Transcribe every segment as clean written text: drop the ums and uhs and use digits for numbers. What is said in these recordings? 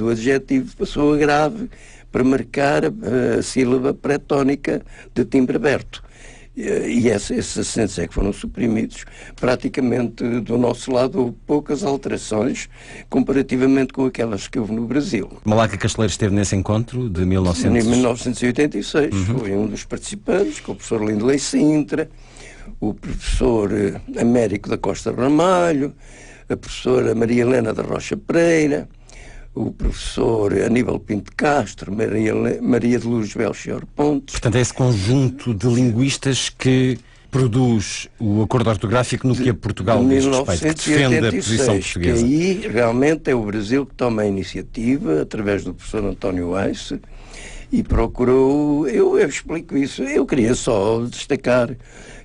O adjetivo passou a grave para marcar a sílaba pré-tónica de timbre aberto. E esses acentos é que foram suprimidos. Praticamente do nosso lado houve poucas alterações comparativamente com aquelas que houve no Brasil. Malaca Casteleiro esteve nesse encontro de 1900... Em 1986 foi um dos participantes, com o professor Lindley Sintra, o professor Américo da Costa Ramalho, a professora Maria Helena da Rocha Pereira, o professor Aníbal Pinto de Castro, Maria de Lourdes Belchior Pontes. Portanto, é esse conjunto de linguistas que produz o acordo ortográfico no que a Portugal diz respeito, que defende a posição portuguesa. Que aí realmente é o Brasil que toma a iniciativa, através do professor António Weiss, e procurou, eu explico isso, eu queria só destacar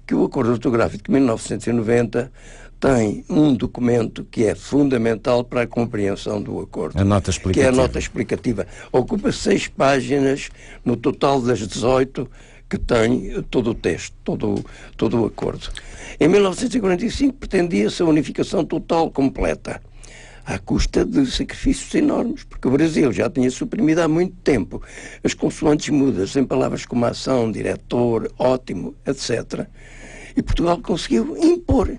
que o acordo ortográfico de 1990 tem um documento que é fundamental para a compreensão do acordo. A nota explicativa. Que é a nota explicativa. Ocupa 6 páginas no total das 18 que tem todo o texto, todo o acordo. Em 1945 pretendia-se a unificação total completa, à custa de sacrifícios enormes, porque o Brasil já tinha suprimido há muito tempo as consoantes mudas em palavras como ação, diretor, ótimo, etc., e Portugal conseguiu impor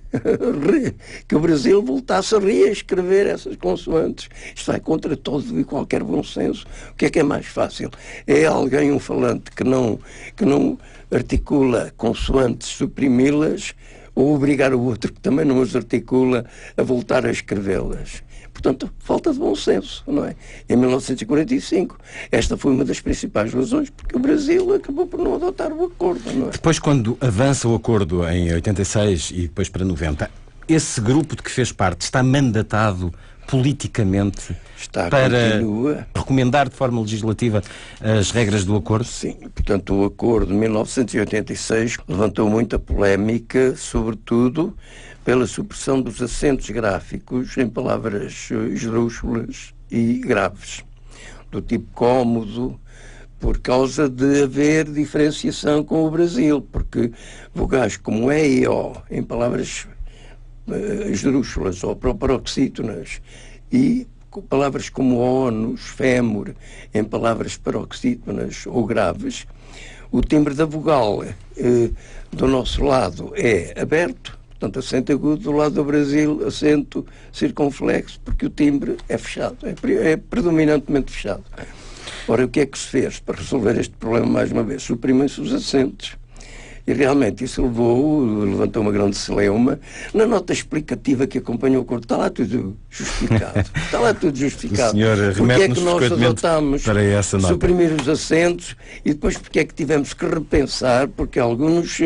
que o Brasil voltasse a reescrever essas consoantes. Isto vai contra todo e qualquer bom senso. O que é mais fácil? É alguém, um falante, que não articula consoantes, suprimi-las, ou obrigar o outro, que também não as articula, a voltar a escrevê-las. Portanto, falta de bom senso, não é? Em 1945, esta foi uma das principais razões porque o Brasil acabou por não adotar o acordo, não é? Depois, quando avança o acordo em 86 e depois para 90, esse grupo de que fez parte está mandatado politicamente continua. Recomendar de forma legislativa as regras do acordo? Sim, portanto o acordo de 1986 levantou muita polémica, sobretudo pela supressão dos acentos gráficos em palavras esdrúxulas e graves, do tipo cômodo, por causa de haver diferenciação com o Brasil, porque vogais como E e O em palavras esdrúxulas ou paroxítonas e palavras como ónus, fémur em palavras paroxítonas ou graves, o timbre da vogal do nosso lado é aberto, portanto acento agudo, do lado do Brasil acento circunflexo, porque o timbre é fechado, é predominantemente fechado. Ora, o que é que se fez para resolver este problema mais uma vez? Suprimem-se os acentos. E realmente isso levantou uma grande celeuma. Na nota explicativa que acompanhou o acordo, está lá tudo justificado. Está lá tudo justificado. O senhor porque é que nós adotámos para essa nota, suprimir os acentos e depois porque é que tivemos que repensar, porque alguns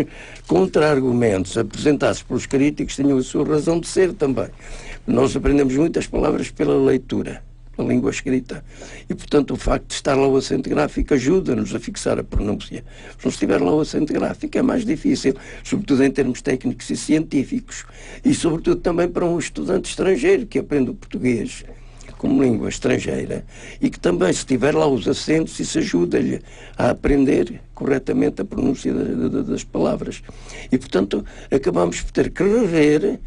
contra-argumentos apresentados pelos críticos tinham a sua razão de ser também. Nós aprendemos muitas palavras pela leitura, a língua escrita. E, portanto, o facto de estar lá o acento gráfico ajuda-nos a fixar a pronúncia. Se não estiver lá o acento gráfico é mais difícil, sobretudo em termos técnicos e científicos. E, sobretudo, também para um estudante estrangeiro que aprende o português como língua estrangeira e que também, se tiver lá os acentos, isso ajuda-lhe a aprender corretamente a pronúncia das palavras. E, portanto, acabamos por ter que rever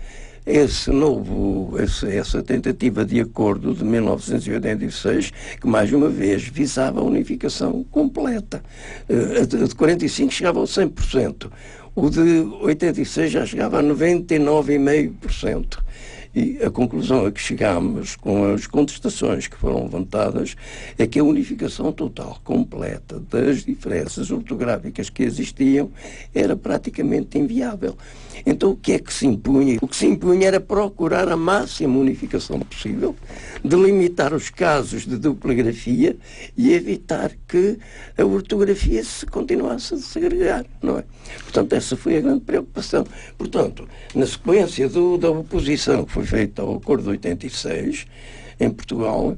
essa tentativa de acordo de 1986, que mais uma vez visava a unificação completa. A de 45 chegava ao 100%, o de 86 já chegava a 99,5%. E a conclusão a que chegámos com as contestações que foram levantadas é que a unificação total, completa, das diferenças ortográficas que existiam era praticamente inviável. Então o que é que se impunha? O que se impunha era procurar a máxima unificação possível, delimitar os casos de dupla grafia e evitar que a ortografia se continuasse a segregar, não é? Portanto, essa foi a grande preocupação. Portanto, na sequência da oposição que foi feita ao acordo de 86, em Portugal,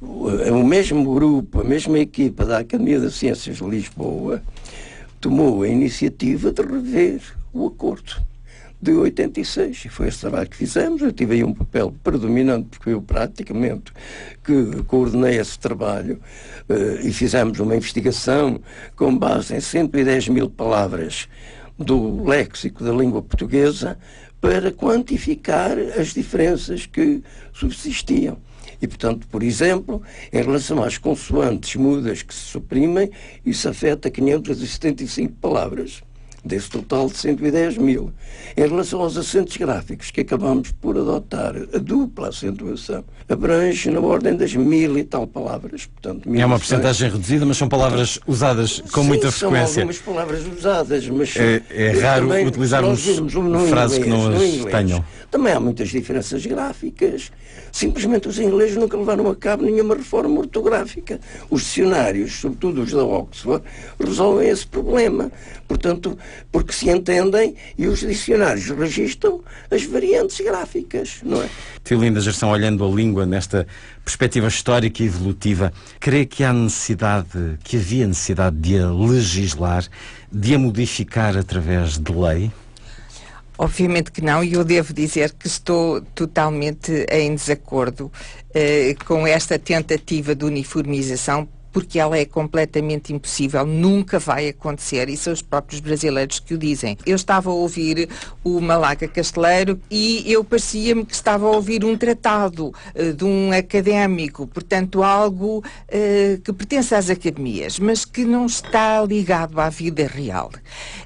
o mesmo grupo, a mesma equipa da Academia das Ciências de Lisboa tomou a iniciativa de rever o acordo de 86, e foi esse trabalho que fizemos. Eu tive aí um papel predominante, porque eu praticamente que coordenei esse trabalho, e fizemos uma investigação com base em 110 mil palavras do léxico da língua portuguesa para quantificar as diferenças que subsistiam. E, portanto, por exemplo, em relação às consoantes mudas que se suprimem, isso afeta 575 palavras, desse total de 110 mil. Em relação aos acentos gráficos, que acabamos por adotar a dupla acentuação, abrange na ordem das 1000 e tal palavras. Portanto, é uma porcentagem reduzida, mas são palavras usadas com muita frequência. São algumas palavras usadas, mas é raro utilizarmos frases que não as tenham. Também há muitas diferenças gráficas. Simplesmente os ingleses nunca levaram a cabo nenhuma reforma ortográfica. Os dicionários, sobretudo os da Oxford, resolvem esse problema. Portanto, porque se entendem e os dicionários registram as variantes gráficas, não é? Teolinda Gerson, olhando a língua nesta perspectiva histórica e evolutiva, crê que havia necessidade de a legislar, de a modificar através de lei? Obviamente que não, e eu devo dizer que estou totalmente em desacordo com esta tentativa de uniformização, porque ela é completamente impossível, nunca vai acontecer, e são os próprios brasileiros que o dizem. Eu estava a ouvir o Malaga Casteleiro e eu parecia-me que estava a ouvir um tratado de um académico, portanto algo que pertence às academias, mas que não está ligado à vida real.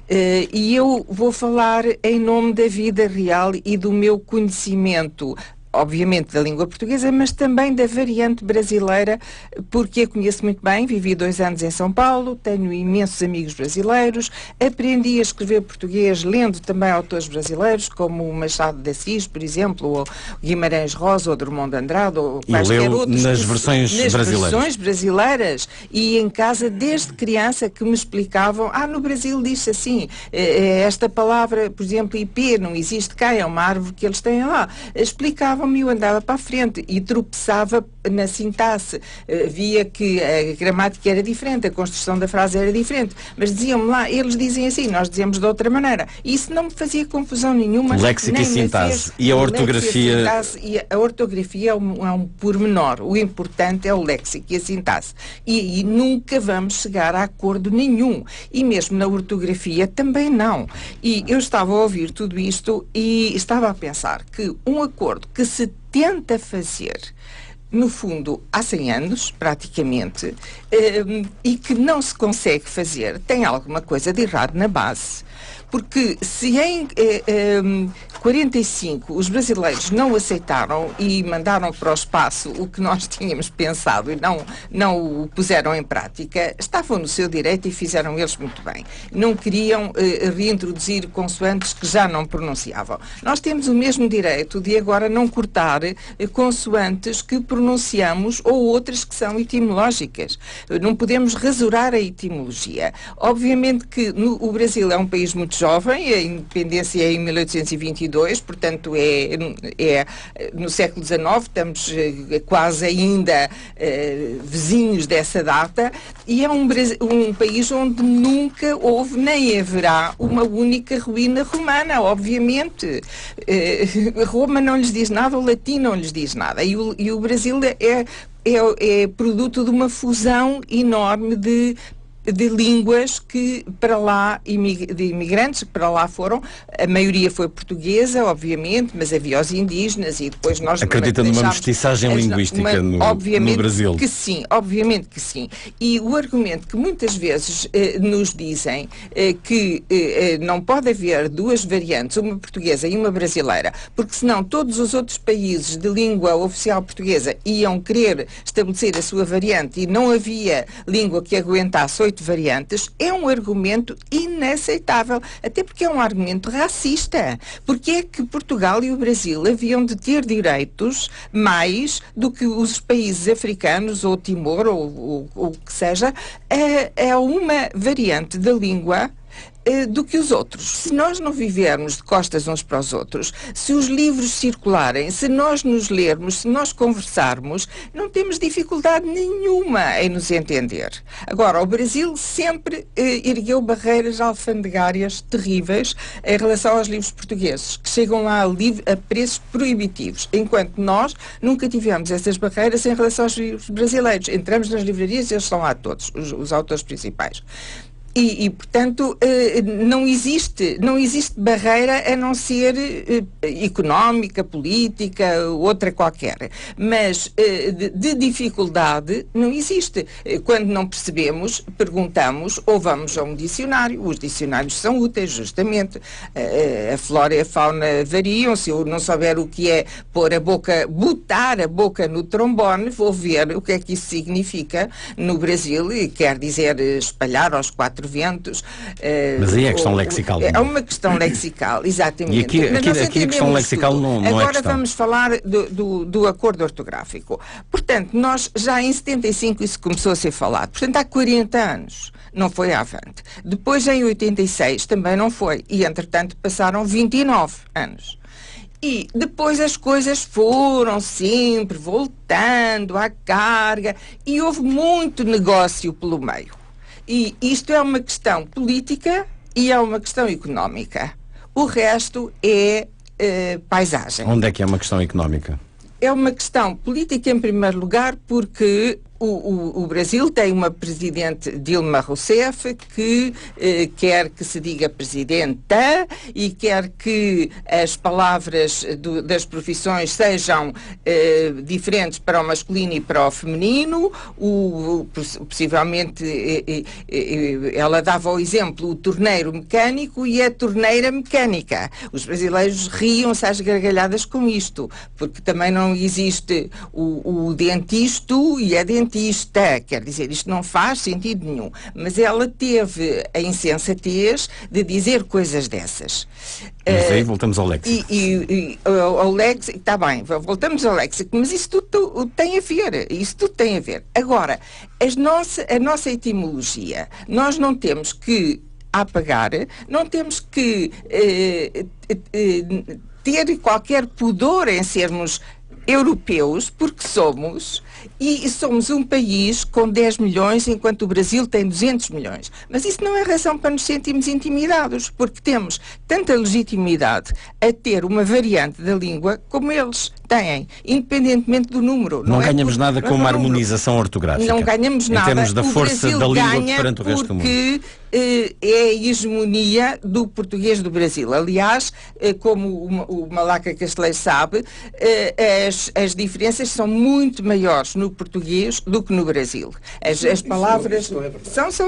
E eu vou falar em nome da vida real e do meu conhecimento, obviamente da língua portuguesa, mas também da variante brasileira, porque a conheço muito bem, vivi 2 anos em São Paulo, tenho imensos amigos brasileiros, aprendi a escrever português lendo também autores brasileiros, como o Machado de Assis, por exemplo, ou Guimarães Rosa, ou Drummond de Andrade, ou quaisquer outros. Nas versões brasileiras. Nas versões brasileiras, e em casa desde criança que me explicavam, no Brasil diz-se assim, esta palavra, por exemplo, IP, não existe cá, é uma árvore que eles têm lá. Explicavam eu andava para a frente e tropeçava na sintaxe, via que a gramática era diferente, a construção da frase era diferente, mas diziam-me lá, eles dizem assim, nós dizemos de outra maneira. Isso não me fazia confusão nenhuma. Léxico e sintaxe. E a ortografia? A ortografia é um pormenor. O importante é o léxico e a sintaxe. E nunca vamos chegar a acordo nenhum. E mesmo na ortografia também não. E eu estava a ouvir tudo isto e estava a pensar que um acordo que se tenta fazer, no fundo, há 100 anos, praticamente, e que não se consegue fazer, tem alguma coisa de errado na base. Porque se em 45 os brasileiros não aceitaram e mandaram para o espaço o que nós tínhamos pensado e não o puseram em prática, estavam no seu direito e fizeram eles muito bem. Não queriam reintroduzir consoantes que já não pronunciavam. Nós temos o mesmo direito de agora não cortar consoantes que pronunciamos ou outras que são etimológicas. Não podemos rasurar a etimologia. Obviamente que o Brasil é um país muito jovem, a independência é em 1822, portanto é no século XIX, estamos quase ainda vizinhos dessa data, e é um país onde nunca houve nem haverá uma única ruína romana, obviamente. Roma não lhes diz nada, o latim não lhes diz nada, e o Brasil é produto de uma fusão enorme de línguas que para lá, de imigrantes que para lá foram, a maioria foi portuguesa, obviamente, mas havia os indígenas e depois nós... Acredita numa mestiçagem linguística no Brasil? Que sim, obviamente que sim. E o argumento que muitas vezes nos dizem que não pode haver 2 variantes, uma portuguesa e uma brasileira, porque senão todos os outros países de língua oficial portuguesa iam querer estabelecer a sua variante e não havia língua que aguentasse 8 variantes, é um argumento inaceitável, até porque é um argumento racista. Porque é que Portugal e o Brasil haviam de ter direitos mais do que os países africanos, ou Timor, ou o que seja, é uma variante da língua do que os outros. Se nós não vivermos de costas uns para os outros, se os livros circularem, se nós nos lermos, se nós conversarmos, não temos dificuldade nenhuma em nos entender. Agora, o Brasil sempre ergueu barreiras alfandegárias terríveis em relação aos livros portugueses, que chegam lá a preços proibitivos, enquanto nós nunca tivemos essas barreiras em relação aos livros brasileiros. Entramos nas livrarias e eles estão lá todos, os autores principais. portanto, não existe barreira a não ser económica, política, outra qualquer. Mas de dificuldade não existe. Quando não percebemos, perguntamos ou vamos a um dicionário. Os dicionários são úteis, justamente. A flora e a fauna variam. Se eu não souber o que é botar a boca no trombone, vou ver o que é que isso significa no Brasil, e quer dizer espalhar aos quatro ventos. Mas aí é questão lexical. É uma questão lexical, exatamente. E aqui a questão lexical não é Agora questão. vamos falar do acordo ortográfico. Portanto, nós já em 75 isso começou a ser falado. Portanto, há 40 anos não foi avante. Depois, em 86, também não foi. E, entretanto, passaram 29 anos. E depois as coisas foram sempre voltando à carga e houve muito negócio pelo meio. E isto é uma questão política e é uma questão económica. O resto é paisagem. Onde é que é uma questão económica? É uma questão política, em primeiro lugar, porque o Brasil tem uma presidente, Dilma Rousseff, que quer que se diga presidenta e quer que as palavras das profissões sejam diferentes para o masculino e para o feminino. Possivelmente ela dava o exemplo, o torneiro mecânico e a torneira mecânica. Os brasileiros riam-se às gargalhadas com isto, porque também não existe o dentista e a dentista, quer dizer, isto não faz sentido nenhum. Mas ela teve a insensatez de dizer coisas dessas. Mas aí voltamos ao léxico. Ao léxico, está bem, voltamos ao léxico, mas isso tudo tem a ver. Isso tudo tem a ver. Agora, a nossa etimologia, nós não temos que apagar, não temos que ter qualquer pudor em sermos europeus, porque somos um país com 10 milhões, enquanto o Brasil tem 200 milhões. Mas isso não é razão para nos sentirmos intimidados, porque temos tanta legitimidade a ter uma variante da língua como eles têm, independentemente do número. Não ganhamos nada com uma harmonização ortográfica. Não ganhamos nada. Em termos da força da língua perante o resto do mundo. Porque é a hegemonia do português do Brasil. Aliás, como o Malaca Casteleiro sabe, as diferenças são muito maiores no português do que no Brasil. As palavras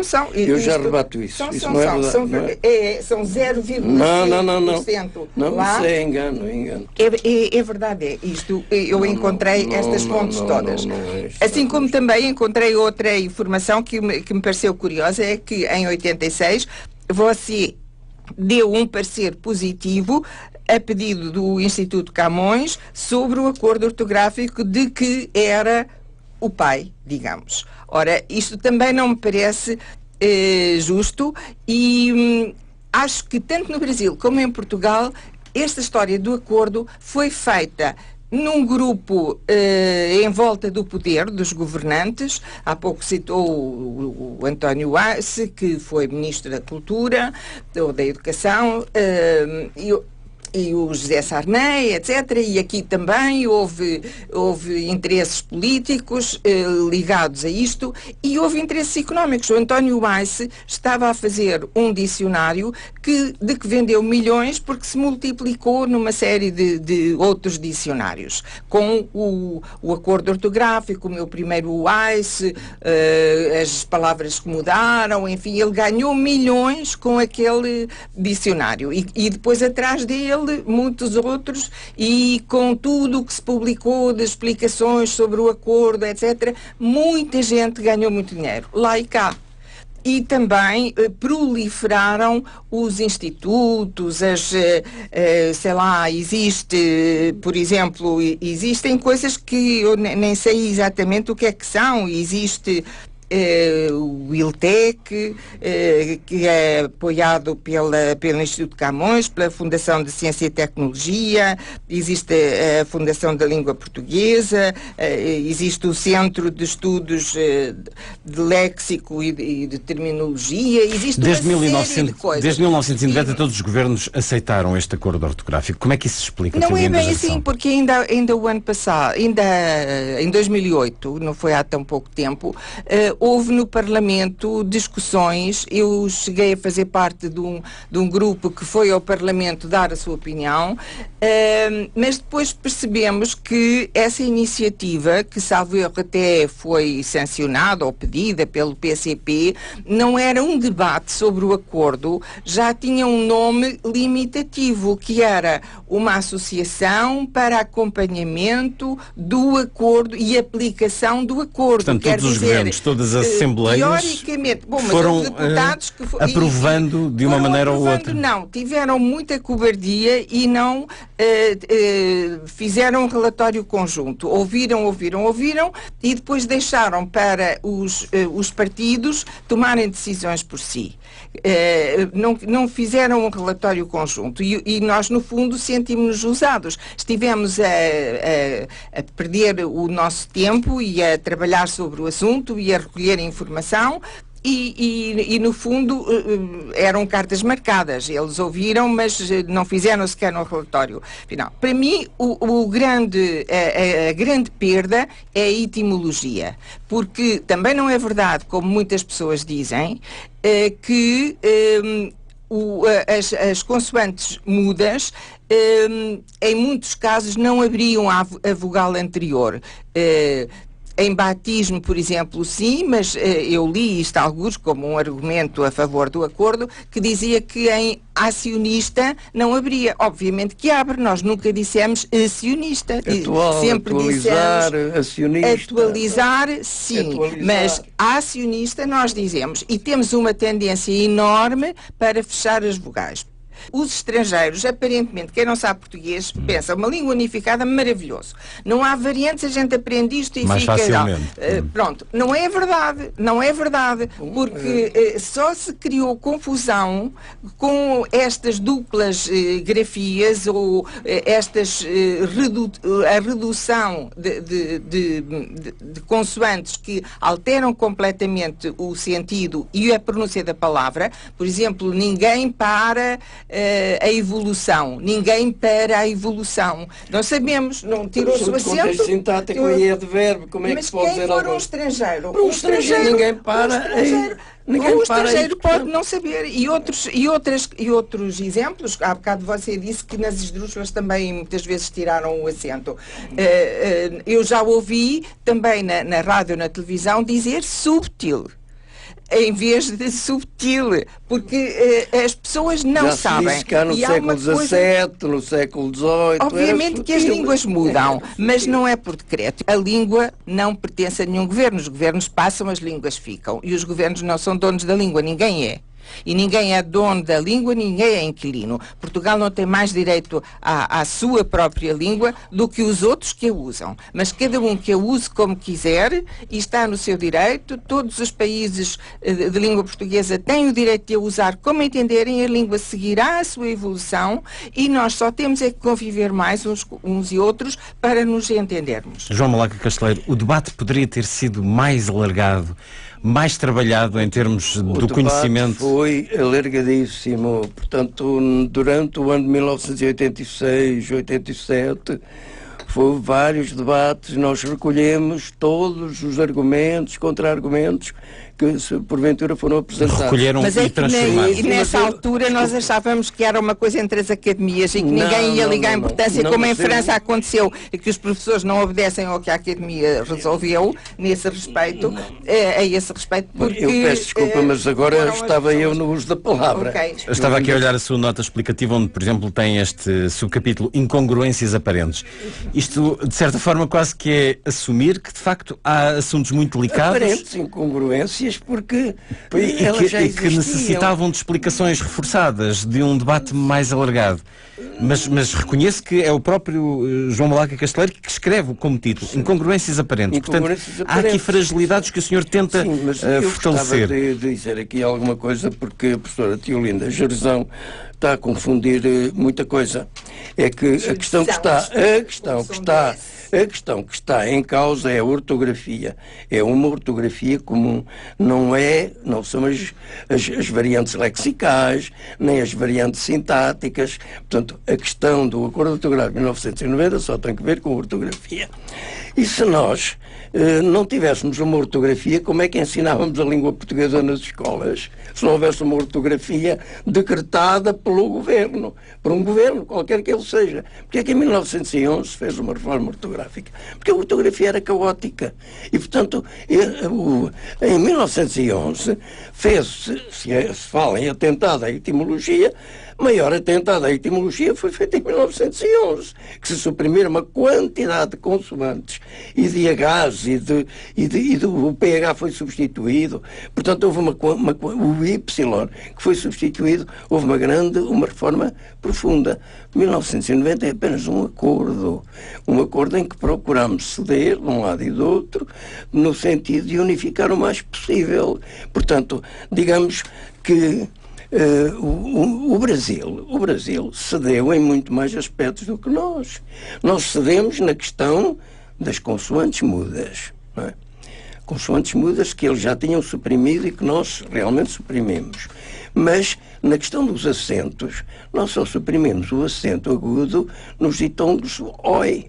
são. Eu já rebato isso. Isso não é verdade. São 0,5%. Não, lá. Isso é engano. É verdade, isto. Eu encontrei estas fontes todas. Assim como também encontrei outra informação que me pareceu curiosa, é que em 86 você deu um parecer positivo a pedido do Instituto Camões sobre o acordo ortográfico de que era o pai, digamos. Ora, isto também não me parece justo e acho que tanto no Brasil como em Portugal esta história do acordo foi feita num grupo em volta do poder dos governantes. Há pouco citou o António Arce, que foi Ministro da Cultura ou da Educação, e o José Sarney, etc. E aqui também houve interesses políticos ligados a isto e houve interesses económicos. O António Weiss estava a fazer um dicionário de que vendeu milhões porque se multiplicou numa série de outros dicionários. Com o acordo ortográfico, o meu primeiro Weiss, as palavras que mudaram, enfim, ele ganhou milhões com aquele dicionário. E depois atrás dele muitos outros, e com tudo o que se publicou de explicações sobre o acordo, etc., muita gente ganhou muito dinheiro, lá e cá. E também proliferaram os institutos, sei lá, por exemplo, existem coisas que eu nem sei exatamente o que é que são, existe o ILTEC, que é apoiado pelo Instituto Camões, pela Fundação de Ciência e Tecnologia, existe a Fundação da Língua Portuguesa, existe o Centro de Estudos de Léxico e de Terminologia, existe uma série de coisas. Desde 1990 todos os governos aceitaram este acordo ortográfico. Como é que isso se explica? Não é bem assim, porque ainda o ano passado, ainda em 2008, não foi há tão pouco tempo, houve no Parlamento discussões. Eu cheguei a fazer parte de um grupo que foi ao Parlamento dar a sua opinião, mas depois percebemos que essa iniciativa, que salvo erro até foi sancionada ou pedida pelo PCP, não era um debate sobre o acordo, já tinha um nome limitativo, que era uma associação para acompanhamento do acordo e aplicação do acordo. Portanto, quer todos os dizer, governos, todas as assembleias teoricamente, bom, mas foram os deputados aprovando de uma maneira ou outra. Não, tiveram muita cobardia e não fizeram um relatório conjunto. Ouviram e depois deixaram para os partidos tomarem decisões por si. Não fizeram um relatório conjunto e nós, no fundo, sentimos-nos usados. Estivemos a perder o nosso tempo e a trabalhar sobre o assunto e a recolher informação. E no fundo eram cartas marcadas. Eles ouviram, mas não fizeram sequer um relatório final. Para mim, a grande perda é a etimologia, porque também não é verdade, como muitas pessoas dizem, que as consoantes mudas em muitos casos não abriam a vogal anterior. Em batismo, por exemplo, sim, mas eu li isto alguns como um argumento a favor do acordo, que dizia que em acionista não abria. Obviamente que abre, nós nunca dissemos acionista. Sempre atualizar, dissemos acionista. Atualizar, sim, mas acionista nós dizemos, e temos uma tendência enorme para fechar as vogais. Os estrangeiros, aparentemente, quem não sabe português, pensa, uma língua unificada, maravilhoso. Não há variantes, a gente aprende isto e mais fica... facilmente. Pronto, não é verdade, porque só se criou confusão com estas duplas grafias ou a redução de consoantes que alteram completamente o sentido e a pronúncia da palavra. Por exemplo, ninguém para a evolução. Ninguém para a evolução. Não sabemos, não tirou-se o acento. Sintático e advérbio, como é que se pode dizer algo? Mas quem for um estrangeiro? Um estrangeiro ninguém para. O estrangeiro pode não saber. E outros exemplos, há bocado você disse que nas esdrúxulas também muitas vezes tiraram o acento. Eu já ouvi também na rádio, na televisão, dizer subtil em vez de subtil, porque as pessoas não sabem. Disse cá no século XVII, no século XVIII. Obviamente que as línguas mudam, mas não é por decreto. A língua não pertence a nenhum governo. Os governos passam, as línguas ficam. E os governos não são donos da língua, ninguém é. E ninguém é dono da língua, ninguém é inquilino. Portugal não tem mais direito à sua própria língua do que os outros que a usam. Mas cada um que a use como quiser e está no seu direito. Todos os países de língua portuguesa têm o direito de a usar como entenderem. A língua seguirá a sua evolução e nós só temos é que conviver mais uns e outros para nos entendermos. João Malaca Casteleiro, o debate poderia ter sido mais alargado, mais trabalhado em termos do conhecimento? Foi alargadíssimo. Portanto, durante o ano de 1986, 87, houve vários debates. Nós recolhemos todos os argumentos, contra-argumentos que porventura foram apresentados. Recolheram e transformaram. E nessa altura nós achávamos que era uma coisa entre as academias e que ninguém ia ligar a importância, como em França aconteceu, e que os professores não obedecem ao que a academia resolveu nesse respeito, a esse respeito, porque... Eu peço desculpa, mas agora estava eu no uso da palavra. Okay. Eu estava aqui a olhar a sua nota explicativa, onde, por exemplo, tem este subcapítulo Incongruências Aparentes. Isto, de certa forma, quase que é assumir que, de facto, há assuntos muito delicados. Aparentes incongruências, porque e que necessitavam de explicações reforçadas, de um debate mais alargado. Mas reconheço que é o próprio João Malaca Casteleiro que escreve como título Incongruências Aparentes. Portanto, há aqui fragilidades que o senhor tenta fortalecer. Eu gostava de dizer aqui alguma coisa, porque a professora Teolinda Gerzão está a confundir muita coisa. É que a questão que está em causa é a ortografia. É uma ortografia comum. Não são as variantes lexicais, nem as variantes sintáticas. Portanto, a questão do Acordo Ortográfico de 1990 só tem que ver com a ortografia. E se nós não tivéssemos uma ortografia, como é que ensinávamos a língua portuguesa nas escolas? Se não houvesse uma ortografia decretada pelo governo, por um governo, qualquer que ele seja. Porque é que em 1911 se fez uma reforma ortográfica? Porque a ortografia era caótica. E, portanto, em 1911 fez-se, se fala em atentado à etimologia, o maior atentado à etimologia foi feito em 1911, que se suprimiram uma quantidade de consoantes e de Hs o PH foi substituído. Portanto, houve o Y que foi substituído, houve uma reforma profunda. 1990 é apenas um acordo em que procuramos ceder de um lado e do outro, no sentido de unificar o mais possível. Portanto, digamos que o Brasil cedeu em muito mais aspectos do que nós. Nós cedemos na questão das consoantes mudas, não é? Consoantes mudas que eles já tinham suprimido e que nós realmente suprimimos. Mas, na questão dos acentos, nós só suprimimos o acento agudo nos ditongos oi,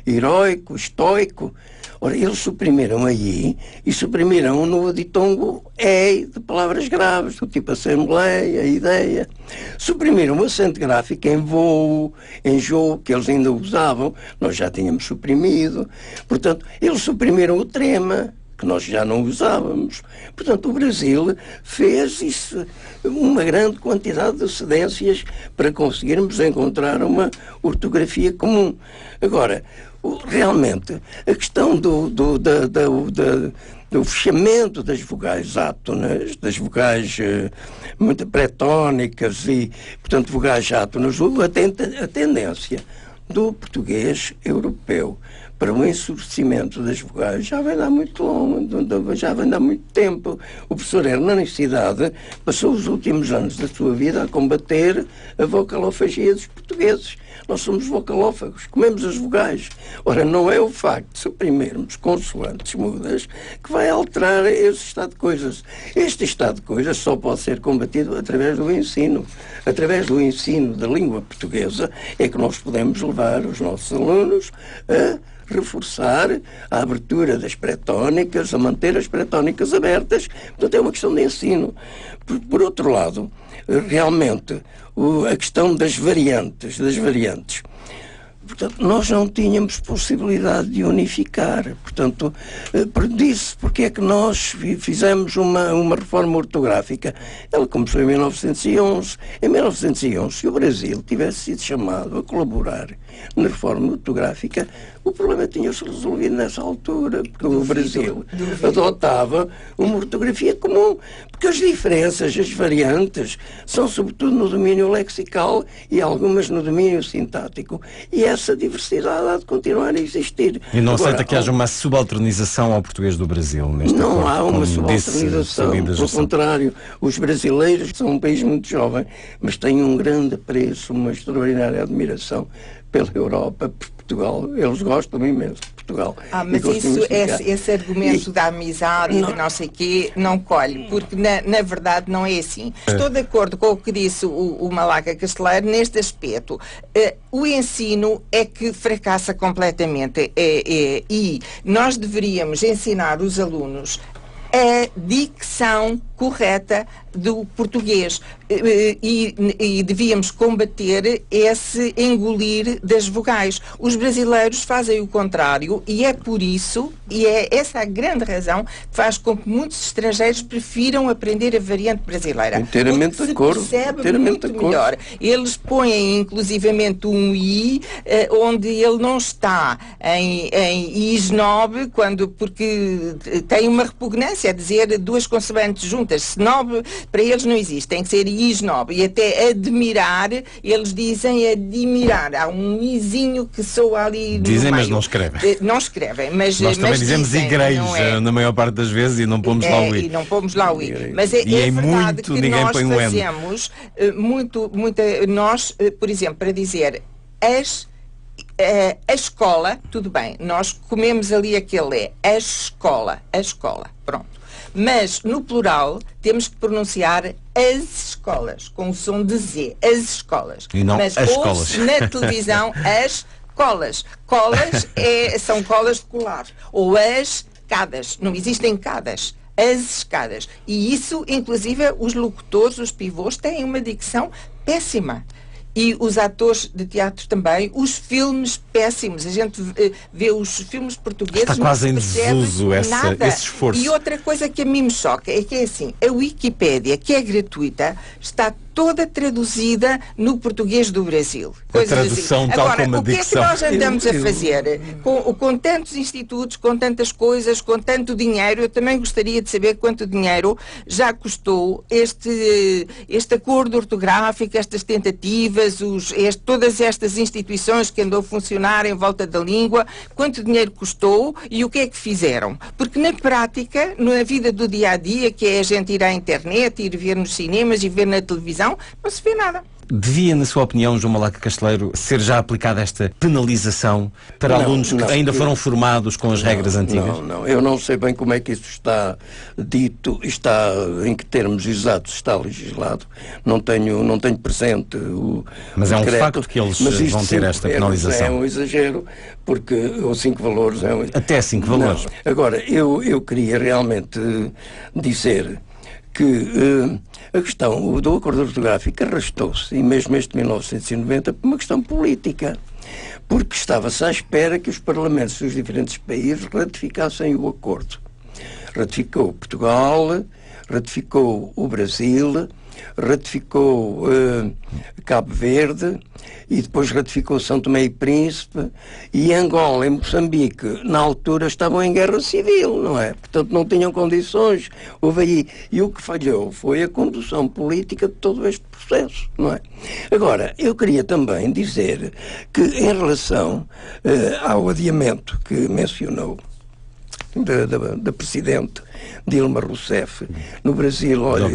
heróico, estoico. Ora, eles suprimiram aí e suprimiram no ditongo ei de palavras graves, do tipo assembleia, ideia. Suprimiram o acento gráfico em voo, em jogo, que eles ainda usavam, nós já tínhamos suprimido. Portanto, eles suprimiram o trema, que nós já não usávamos. Portanto, o Brasil fez isso, uma grande quantidade de cedências para conseguirmos encontrar uma ortografia comum. Agora, realmente, a questão do fechamento das vogais átonas, das vogais muito pretónicas e, portanto, vogais átonas, a tendência do português europeu para o ensurcimento das vogais já vem dar muito longo, já vem dar muito tempo. O professor Hernani Cidade passou os últimos anos da sua vida a combater a vocalofagia dos portugueses. Nós somos vocalófagos, comemos as vogais. Ora, não é o facto de suprimirmos consoantes mudas que vai alterar esse estado de coisas. Este estado de coisas só pode ser combatido através do ensino. Através do ensino da língua portuguesa é que nós podemos levar os nossos alunos a reforçar a abertura das pretónicas, a manter as pretónicas abertas. Portanto, é uma questão de ensino. Por outro lado, realmente, a questão das variantes. Portanto, nós não tínhamos possibilidade de unificar. Portanto, disse porque é que nós fizemos uma reforma ortográfica. Ela começou em 1911. Em 1911, se o Brasil tivesse sido chamado a colaborar na reforma ortográfica, o problema tinha-se resolvido nessa altura, porque o Brasil adotava uma ortografia comum, porque as diferenças, as variantes, são sobretudo no domínio lexical e algumas no domínio sintático. E essa diversidade há de continuar a existir. E não aceita que haja uma subalternização ao português do Brasil neste Não acordo, há uma subalternização, pelo contrário. Os brasileiros são um país muito jovem, mas têm um grande apreço, uma extraordinária admiração pela Europa, por Portugal. Eles gostam imenso de Portugal. Mas esse argumento da amizade e de não sei quê não colhe, porque na verdade não é assim. Estou de acordo com o que disse o Malaca Casteleiro neste aspecto. O ensino é que fracassa completamente e nós deveríamos ensinar os alunos a dicção correta do português e devíamos combater esse engolir das vogais. Os brasileiros fazem o contrário e é por isso, e é essa a grande razão que faz com que muitos estrangeiros prefiram aprender a variante brasileira. Inteiramente de acordo. Percebe muito melhor. Eles põem inclusivamente um I onde ele não está em isnob, porque tem uma repugnância a dizer duas consoantes juntas. Snob para eles não existe, tem que ser isnob. E até admirar, eles dizem admirar. Há um izinho que soa ali. Dizem, mas não escrevem. Não escrevem, mas nós também dizemos dizem, igreja na maior parte das vezes e não pomos lá o I. E não pomos lá o I. Mas é verdade muito, que ninguém nós põe um M. fazemos nós, por exemplo, para dizer a escola, tudo bem, nós comemos ali aquele a escola, pronto. Mas, no plural, temos que pronunciar as escolas, com o som de Z, as escolas. E não mas as escolas. ouve-se na televisão as Colas. Colas são colas de colar. Ou as escadas. Não existem escadas. As escadas. E isso, inclusive, os locutores, os pivôs, têm uma dicção péssima. E os atores de teatro também, os filmes péssimos. A gente vê os filmes portugueses. Está quase em desuso esse esforço. E outra coisa que a mim me choca é que é assim: a Wikipédia, que é gratuita, está toda traduzida no português do Brasil. A tradução assim. Tal Agora, como a o que dicção. É que nós andamos a fazer? Com tantos institutos, com tantas coisas, com tanto dinheiro, eu também gostaria de saber quanto dinheiro já custou este acordo ortográfico, estas tentativas, todas estas instituições que andou a funcionar em volta da língua, quanto dinheiro custou e o que é que fizeram? Porque na prática, na vida do dia-a-dia, que é a gente ir à internet, ir ver nos cinemas e ver na televisão, não se vê nada. Devia, na sua opinião, João Malaca Casteleiro, ser já aplicada esta penalização para alunos que ainda foram formados com as regras antigas? Não. Eu não sei bem como é que isso está dito, em que termos exatos está legislado. Não tenho presente o Mas decreto, é um facto que eles vão ter esta penalização. É um exagero, porque os 5 valores... Até 5 valores. Não. Agora, eu queria realmente dizer que a questão do acordo ortográfico arrastou-se, e mesmo este 1990, por uma questão política, porque estava-se à espera que os parlamentos dos diferentes países ratificassem o acordo. Ratificou Portugal, ratificou o Brasil, ratificou Cabo Verde, e depois ratificou São Tomé e Príncipe, e Angola e Moçambique, na altura, estavam em guerra civil, não é? Portanto, não tinham condições. Houve aí. E o que falhou foi a condução política de todo este processo, não é? Agora, eu queria também dizer que, em relação ao adiamento que mencionou, da Presidente Dilma Rousseff, no Brasil, olha,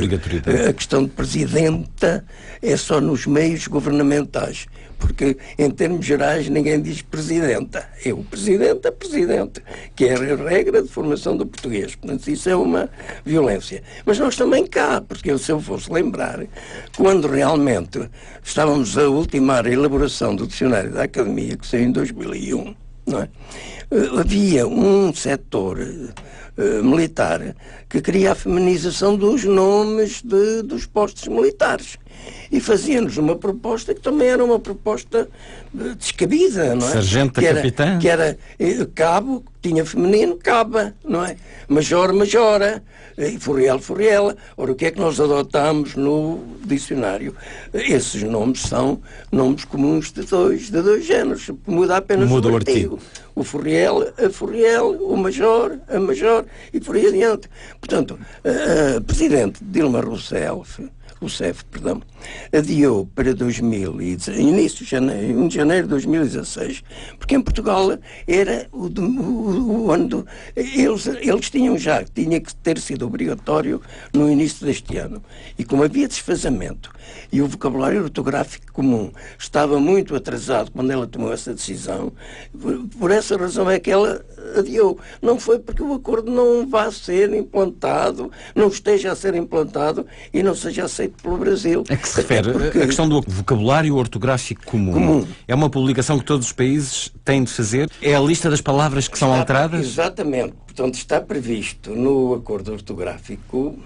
a questão de Presidenta é só nos meios governamentais, porque em termos gerais ninguém diz Presidenta, é o Presidente, a Presidente, que é a regra de formação do português. Portanto, isso é uma violência. Mas nós também cá, porque se eu fosse lembrar, quando realmente estávamos a ultimar a elaboração do dicionário da Academia, que saiu em 2001, não é? Havia um setor militar que queria a feminização dos nomes dos postos militares, e fazia-nos uma proposta que também era uma proposta descabida, não é? Sargento, capitã. Que era cabo, tinha feminino, caba, não é? Major, majora, e furriel, furriela. Ora, o que é que nós adotámos no dicionário? Esses nomes são nomes comuns de dois géneros, muda apenas o artigo. O furriel, a furriel, o major, a major, e por aí adiante. Portanto, a Presidente Dilma Rousseff, adiou para início de 1 de janeiro de 2016, porque em Portugal era o ano eles tinha que ter sido obrigatório no início deste ano, e como havia desfazamento e o vocabulário ortográfico comum estava muito atrasado quando ela tomou essa decisão, por essa razão é que ela adiou. Não foi porque o acordo não vá ser implantado, não esteja a ser implantado e não seja aceito pelo Brasil. A que se refere? A questão do vocabulário ortográfico comum. É uma publicação que todos os países têm de fazer? É a lista das palavras que são alteradas? Exatamente. Portanto, está previsto no acordo ortográfico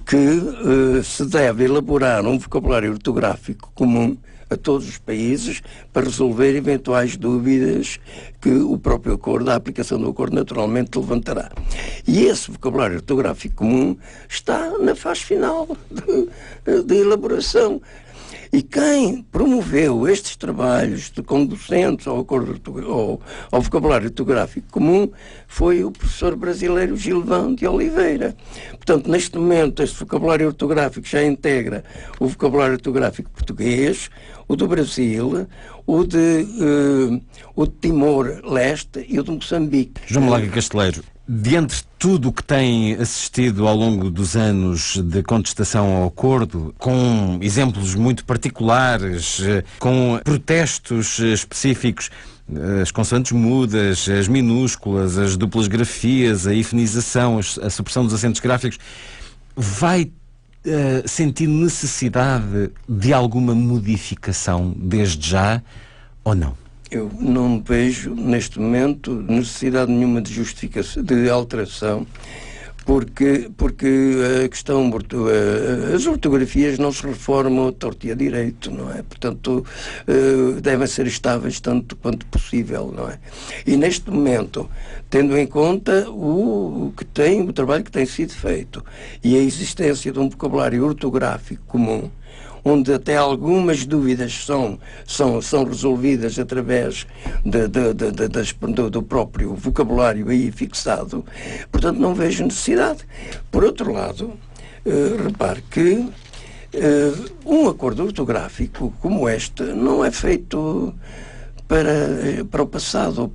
que se deve elaborar um vocabulário ortográfico comum a todos os países para resolver eventuais dúvidas que o próprio acordo, a aplicação do acordo, naturalmente levantará. E esse vocabulário ortográfico comum está na fase final de elaboração. E quem promoveu estes trabalhos de conducentes ao vocabulário ortográfico comum foi o professor brasileiro Gilvão de Oliveira. Portanto, neste momento, este vocabulário ortográfico já integra o vocabulário ortográfico português, o do Brasil, o de Timor-Leste e o de Moçambique. João Malaca Casteleiro, diante de tudo o que tem assistido ao longo dos anos de contestação ao acordo, com exemplos muito particulares, com protestos específicos, as consoantes mudas, as minúsculas, as duplas grafias, a hifenização, a supressão dos acentos gráficos, vai sentir necessidade de alguma modificação desde já ou não? Eu não vejo, neste momento, necessidade nenhuma de justificação, de alteração, porque a questão, as ortografias não se reformam a torto e a direito, não é? Portanto, devem ser estáveis tanto quanto possível, não é? E neste momento, tendo em conta o trabalho que tem sido feito e a existência de um vocabulário ortográfico comum, onde até algumas dúvidas são resolvidas através do próprio vocabulário aí fixado, portanto não vejo necessidade. Por outro lado, repare que um acordo ortográfico como este não é feito para o passado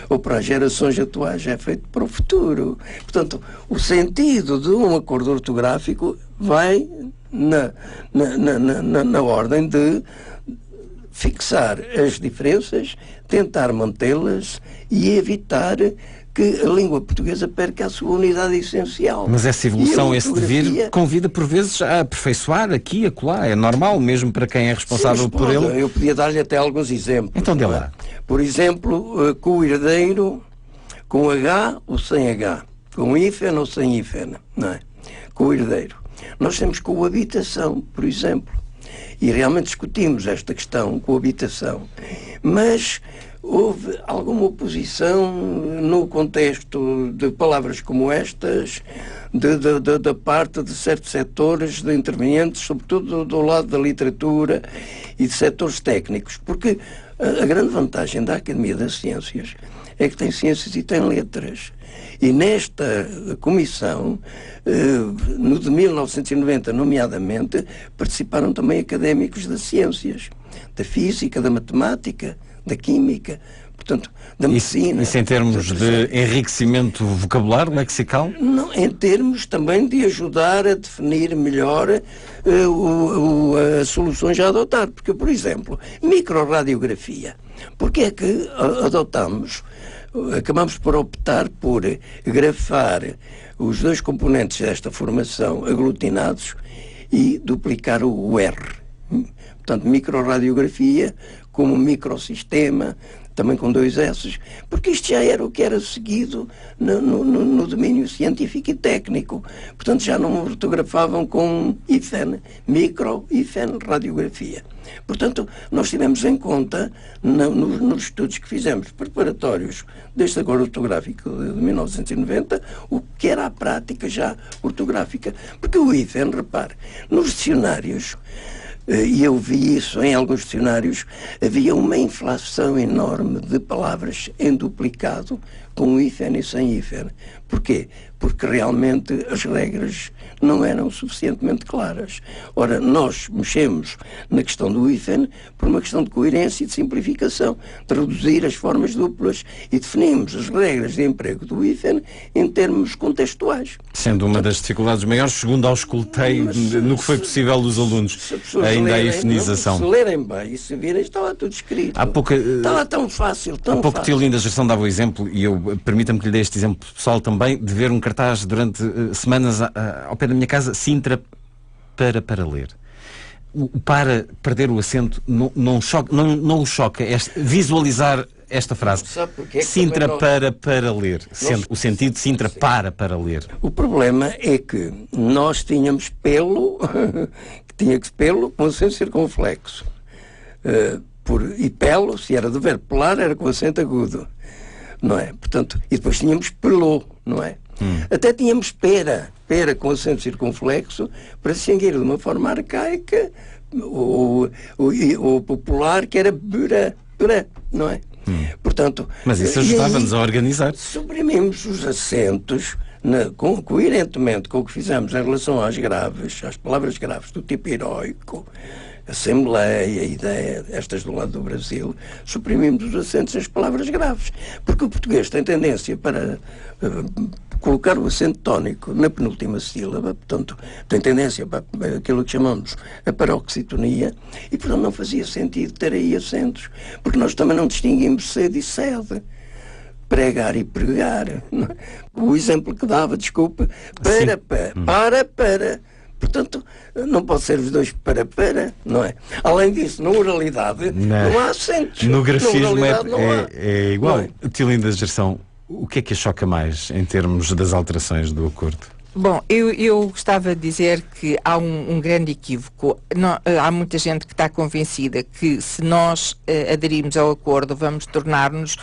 ou para as gerações atuais, é feito para o futuro. Portanto, o sentido de um acordo ortográfico vai na ordem de fixar as diferenças, tentar mantê-las e evitar que a língua portuguesa perca a sua unidade essencial. Mas essa evolução, esse devir, convida por vezes a aperfeiçoar aqui e acolá. É normal, mesmo para quem é responsável por ele. Eu podia dar-lhe até alguns exemplos. Então dê lá. Por exemplo, com o herdeiro, com H ou sem H, com hífen ou sem hífen, não é? Com o herdeiro. Nós temos coabitação, por exemplo, e realmente discutimos esta questão, coabitação, mas houve alguma oposição no contexto de palavras como estas, da parte de certos setores de intervenientes, sobretudo do lado da literatura e de setores técnicos, porque a grande vantagem da Academia das Ciências é que tem ciências e tem letras. E nesta comissão, no de 1990, nomeadamente, participaram também académicos das ciências, da física, da matemática, da química, portanto, da medicina. Isso em termos de enriquecimento vocabular, lexical? Não, em termos também de ajudar a definir melhor as soluções a adotar. Porque, por exemplo, microradiografia. Porque é que acabamos por optar por grafar os dois componentes desta formação aglutinados e duplicar o R. Portanto, microradiografia como microsistema, também com 2 S, porque isto já era o que era seguido no domínio científico e técnico. Portanto, já não ortografavam com hífen, micro-hífen, radiografia. Portanto, nós tivemos em conta, nos estudos que fizemos preparatórios deste acordo ortográfico de 1990, o que era a prática já ortográfica. Porque o hífen, repare, nos dicionários, e eu vi isso em alguns dicionários, havia uma inflação enorme de palavras em duplicado, com hífen e sem hífen. Porquê? Porque realmente as regras não eram suficientemente claras. Ora, nós mexemos na questão do hífen por uma questão de coerência e de simplificação, de reduzir as formas duplas, e definimos as regras de emprego do hífen em termos contextuais. Sendo uma das dificuldades maiores, segundo auscultei no que foi possível dos alunos, ainda a hifenização. Se lerem bem e se virem, está lá tudo escrito. Está lá tão fácil, tão fácil. Há pouco fácil. Tio Linda Gerson dava o exemplo, e eu permita-me que lhe dê este exemplo pessoal também, de ver um cartaz durante semanas ao pé da minha casa, Sintra para ler. Para perder o acento não o choca visualizar esta frase. Sintra para ler. O sentido de Sintra para ler. O problema é que nós tínhamos pelo, que tinha que ser pelo com acento circunflexo. E pelo, se era de verbo pelar, era com acento agudo. Não é? Portanto, e depois tínhamos pelou, não é? Até tínhamos pera com acento circunflexo, para distinguir de uma forma arcaica o popular, que era bura, não é? Portanto, mas isso ajudava-nos a organizar. Suprimimos os acentos coerentemente com o que fizemos em relação às palavras graves do tipo heroico, Assembleia, Ideia, estas do lado do Brasil, suprimimos os acentos nas palavras graves. Porque o português tem tendência para colocar o acento tónico na penúltima sílaba, portanto, tem tendência para aquilo que chamamos a paroxitonia, e portanto não fazia sentido ter aí acentos, porque nós também não distinguimos sede e sede, pregar e pregar. O exemplo que dava, desculpe, para. portanto, não pode ser os dois para, não é? Além disso, na oralidade, não há acentos. No grafismo é igual. Tiolinda Gerson, o que é que a choca mais em termos das alterações do acordo? Bom, eu gostava de dizer que há um grande equívoco. Há muita gente que está convencida que se nós aderirmos ao acordo vamos tornar-nos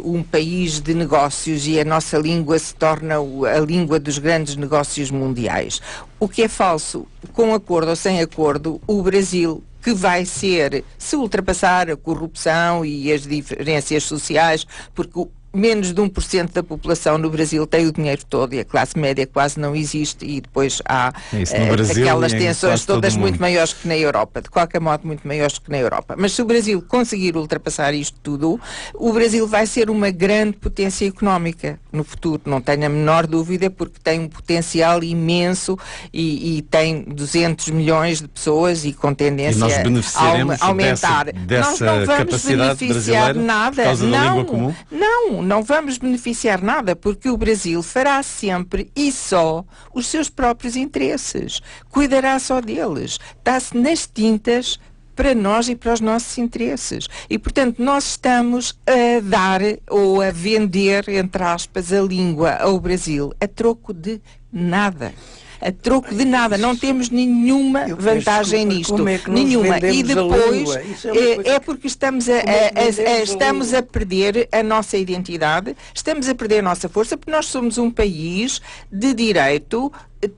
um país de negócios e a nossa língua se torna a língua dos grandes negócios mundiais. O que é falso. Com acordo ou sem acordo, o Brasil, que vai ser, se ultrapassar a corrupção e as diferenças sociais, porque menos de 1% da população no Brasil tem o dinheiro todo e a classe média quase não existe, e depois há aquelas tensões todas muito maiores que na Europa, de qualquer modo muito maiores que na Europa. Mas se o Brasil conseguir ultrapassar isto tudo, o Brasil vai ser uma grande potência económica no futuro, não tenho a menor dúvida, porque tem um potencial imenso e tem 200 milhões de pessoas e com tendência a aumentar. Dessa nós não vamos capacidade beneficiar nada. Por causa da língua comum? Não vamos beneficiar nada, porque o Brasil fará sempre e só os seus próprios interesses. Cuidará só deles. Está-se nas tintas para nós e para os nossos interesses. E, portanto, nós estamos a dar ou a vender, entre aspas, a língua ao Brasil a troco de nada. A troco de nada, não temos nenhuma vantagem nisto, nenhuma. E depois é porque estamos a perder a nossa identidade, estamos a perder a nossa força, porque nós somos um país de direito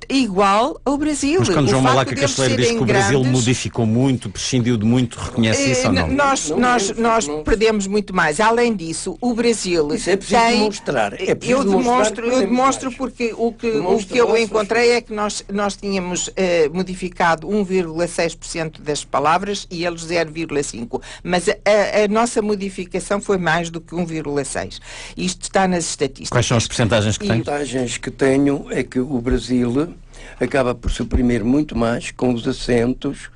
igual ao Brasil. Mas quando João Malaca Casteleiro diz que o Brasil modificou muito, prescindiu de muito, reconhece isso ou não? Nós perdemos muito mais. Além disso, o Brasil isso é preciso tem... demonstrar. Eu demonstro porque o que eu encontrei é que nós tínhamos modificado 1,6% das palavras e eles 0,5%. Mas a nossa modificação foi mais do que 1,6%. Isto está nas estatísticas. Quais são as percentagens que tem? As percentagens que tenho é que o Brasil acaba por suprimir muito mais com os acentos.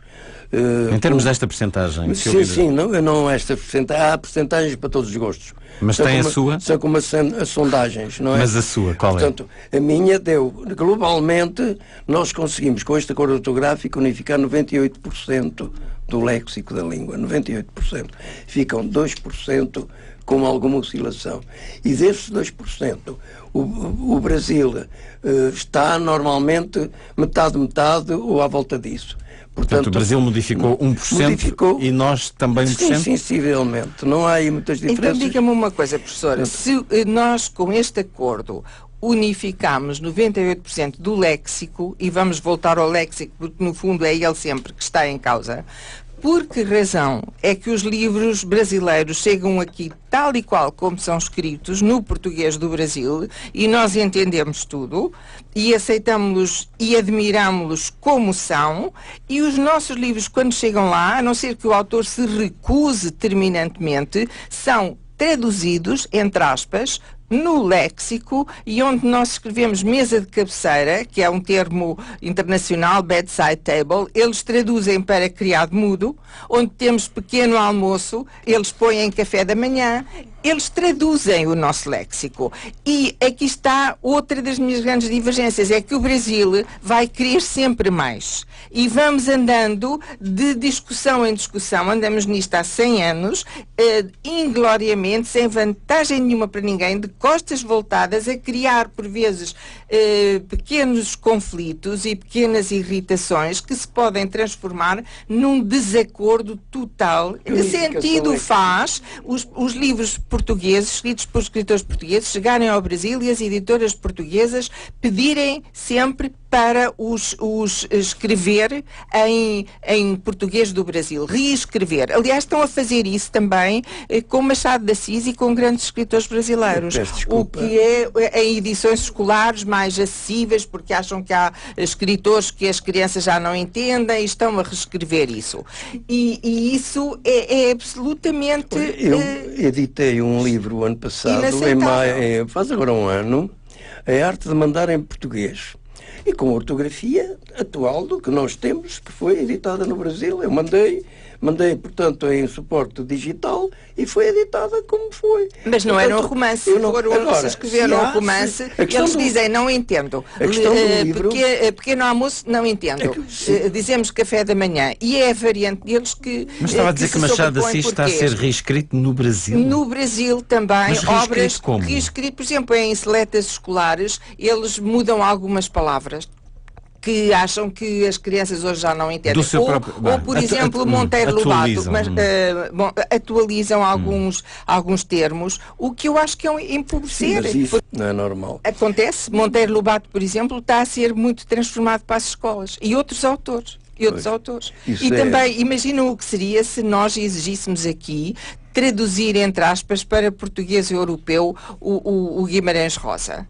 Em termos desta percentagem? Sim, não esta percentagem. Há percentagens para todos os gostos. Mas tem a sua? São como as sondagens, não é? Mas a sua, qual Portanto, a minha deu, globalmente, nós conseguimos com este acordo ortográfico unificar 98% do léxico da língua, 98%. Ficam 2% com alguma oscilação. E desses 2%, o Brasil está normalmente metade ou à volta disso. Portanto, o Brasil modificou 1% e nós também 1%? Sim, sensivelmente. Não há aí muitas diferenças. Então diga-me uma coisa, professora. Se nós, com este acordo, unificamos 98% do léxico, e vamos voltar ao léxico, porque no fundo é ele sempre que está em causa, por que razão é que os livros brasileiros chegam aqui tal e qual como são escritos no português do Brasil e nós entendemos tudo e aceitamos-los e admiramos-los como são, e os nossos livros, quando chegam lá, a não ser que o autor se recuse terminantemente, são traduzidos, entre aspas, no léxico, e onde nós escrevemos mesa de cabeceira, que é um termo internacional, bedside table, eles traduzem para criado mudo, onde temos pequeno almoço, eles põem café da manhã, eles traduzem o nosso léxico. E aqui está outra das minhas grandes divergências, é que o Brasil vai querer sempre mais. E vamos andando de discussão em discussão, andamos nisto há 100 anos, ingloriamente, sem vantagem nenhuma para ninguém, de costas voltadas, a criar, por vezes, pequenos conflitos e pequenas irritações que se podem transformar num desacordo total. Que sentido faz os livros portugueses, escritos por escritores portugueses, chegarem ao Brasil e as editoras portuguesas pedirem sempre para os escrever em português do Brasil, reescrever. Aliás, estão a fazer isso também com Machado de Assis e com grandes escritores brasileiros. O que é em edições escolares mais acessíveis, porque acham que há escritores que as crianças já não entendem e estão a reescrever isso. E isso é absolutamente... Eu editei um livro o ano passado, faz agora um ano, A Arte de Mandar em Português. E com a ortografia atual do que nós temos, que foi editada no Brasil. Eu mandei mandei, portanto, em suporte digital e foi editada como foi. Mas não era um romance. Se escreveram um romance, eles dizem, não entendo. Pequeno almoço, não entendo. Dizemos café da manhã. E é a variante deles que... Mas estava a dizer que Machado de Assis está a ser reescrito no Brasil? No Brasil também. Mas obras como? Reescrito, por exemplo, em seletas escolares, eles mudam algumas palavras que acham que as crianças hoje já não entendem. Ou por exemplo, Monteiro Lobato, mas atualizam alguns termos, o que eu acho que é empobrecer. Mas isso não é normal. Acontece, Monteiro Lobato, por exemplo, está a ser muito transformado para as escolas. E outros autores. E também, imaginam o que seria se nós exigíssemos aqui traduzir, entre aspas, para português e europeu o Guimarães Rosa.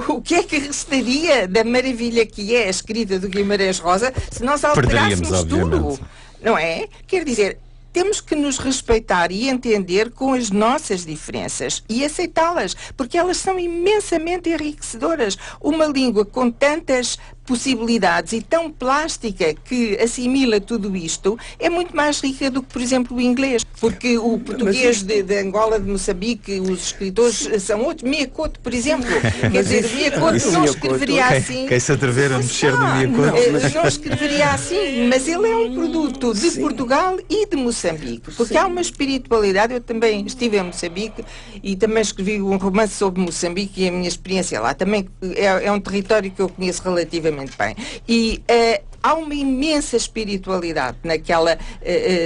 O que é que restaria da maravilha que é a escrita do Guimarães Rosa se nós alterássemos tudo? Não é? Quer dizer, temos que nos respeitar e entender com as nossas diferenças e aceitá-las, porque elas são imensamente enriquecedoras. Uma língua com tantas possibilidades e tão plástica que assimila tudo isto é muito mais rica do que, por exemplo, o inglês. Porque o português de Angola, de Moçambique, os escritores são outros. Miyakoto, por exemplo. Quer dizer, Miyakoto não escreveria assim. Quem se atrever a mexer no Miyakoto? Não escreveria assim, mas ele é um produto de Portugal e de Moçambique. Porque há uma espiritualidade. Eu também estive em Moçambique e também escrevi um romance sobre Moçambique e a minha experiência lá. Também é um território que eu conheço relativamente bem. E há uma imensa espiritualidade naquela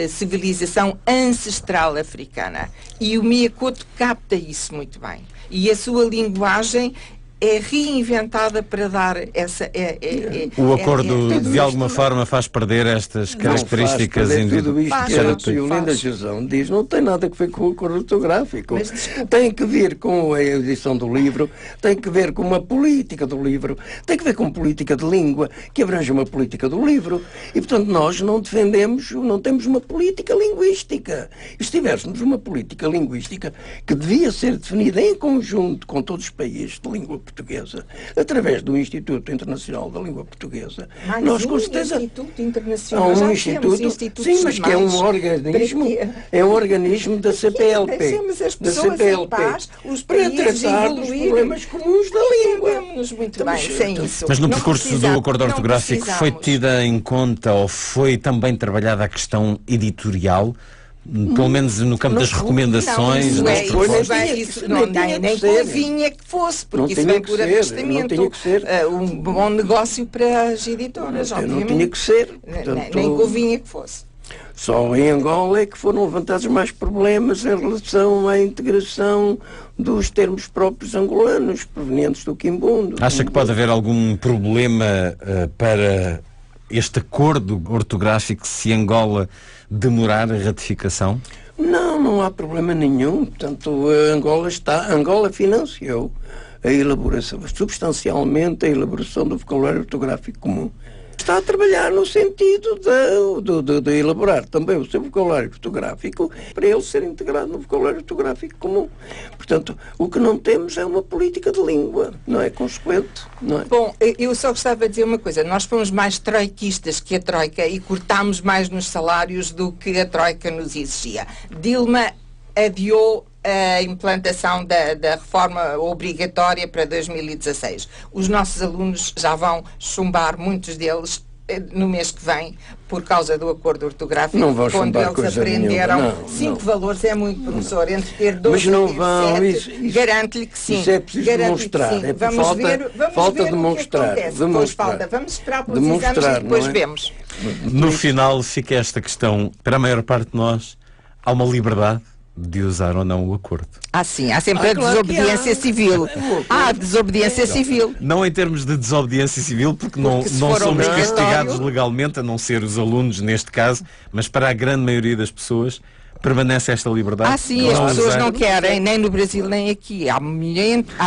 civilização ancestral africana. E o Miyakoto capta isso muito bem. E a sua linguagem é reinventada para dar essa... o acordo, de alguma forma, faz perder estas características individuais. E o Linda Josão diz, não tem nada a ver com o acordo ortográfico. Tem que ver com a edição do livro, tem que ver com uma política do livro, tem que ver com política de língua, que abrange uma política do livro. E, portanto, nós não defendemos, não temos uma política linguística. E se tivéssemos uma política linguística que devia ser definida em conjunto com todos os países de língua portuguesa, através do Instituto Internacional da Língua Portuguesa, nós com certeza... Instituto Internacional, há um instituto, sim, mas que é um organismo da CPLP. Deixemos as pessoas em paz, os países evoluir, problemas comuns da língua. Muito bem, sem isso. Mas no percurso do acordo ortográfico foi tida em conta ou foi também trabalhada a questão editorial? Pelo menos no campo das recomendações. Nem convinha que fosse, porque isso vem por afastamento. Um bom negócio para as editoras, obviamente. Não tinha que ser. Nem convinha que fosse. Só em Angola é que foram levantados mais problemas em relação à integração dos termos próprios angolanos, provenientes do quimbundo. Acha que pode haver algum problema para este acordo ortográfico se Angola demorar a ratificação? Não há problema nenhum. Portanto, Angola financiou a elaboração, substancialmente a elaboração do vocabulário ortográfico comum. Está a trabalhar no sentido de elaborar também o seu vocabulário ortográfico para ele ser integrado no vocabulário ortográfico comum. Portanto, o que não temos é uma política de língua, não é consequente, não é? Bom, eu só gostava de dizer uma coisa. Nós fomos mais troiquistas que a Troika e cortámos mais nos salários do que a Troika nos exigia. Dilma adiou a implantação da reforma obrigatória para 2016. Os nossos alunos já vão chumbar, muitos deles, no mês que vem, por causa do acordo ortográfico, não vão quando eles aprenderam 5 valores. É muito, professor, entre ter 12 e 7, garante-lhe que sim. Isso é preciso demonstrar. Vamos ver demonstrar. O que acontece. Depois falta. Vamos esperar pelos exames e depois vemos. No final fica esta questão, para a maior parte de nós, há uma liberdade de usar ou não o acordo. Sim, há sempre a desobediência civil. Há a desobediência civil. Não em termos de desobediência civil, porque não somos castigados legalmente, a não ser os alunos neste caso, mas para a grande maioria das pessoas permanece esta liberdade. Sim, as pessoas não querem, nem no Brasil nem aqui. Há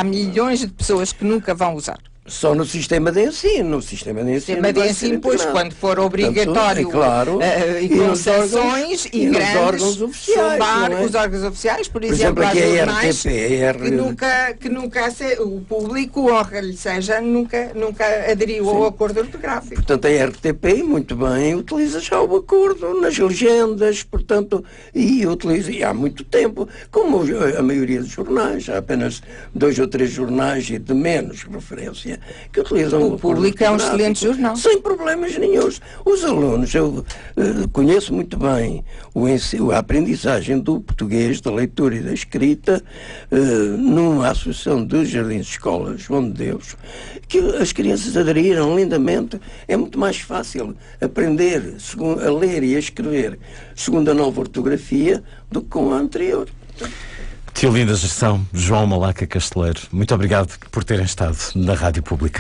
milhões de pessoas que nunca vão usar. Só no sistema de ensino. No sistema de ensino, pois, quando for obrigatório, portanto, claro, e com sanções e grandes, órgãos oficiais, os órgãos oficiais, por exemplo, aqui a jornais, que nunca o público, honra-lhe seja, nunca aderiu ao acordo ortográfico. Portanto, a RTP, muito bem, utiliza já o acordo nas legendas, portanto, e há muito tempo, como a maioria dos jornais, há apenas 2 ou 3 jornais e de menos referência que utilizam o Público é um excelente jornal. Sem problemas nenhuns. Os alunos, eu conheço muito bem a aprendizagem do português, da leitura e da escrita, numa associação de jardins de escolas, João de Deus, que as crianças aderiram lindamente. É muito mais fácil aprender a ler e a escrever segundo a nova ortografia do que com a anterior. Teolinda Gerson, João Malaca Casteleiro, muito obrigado por terem estado na Rádio Pública.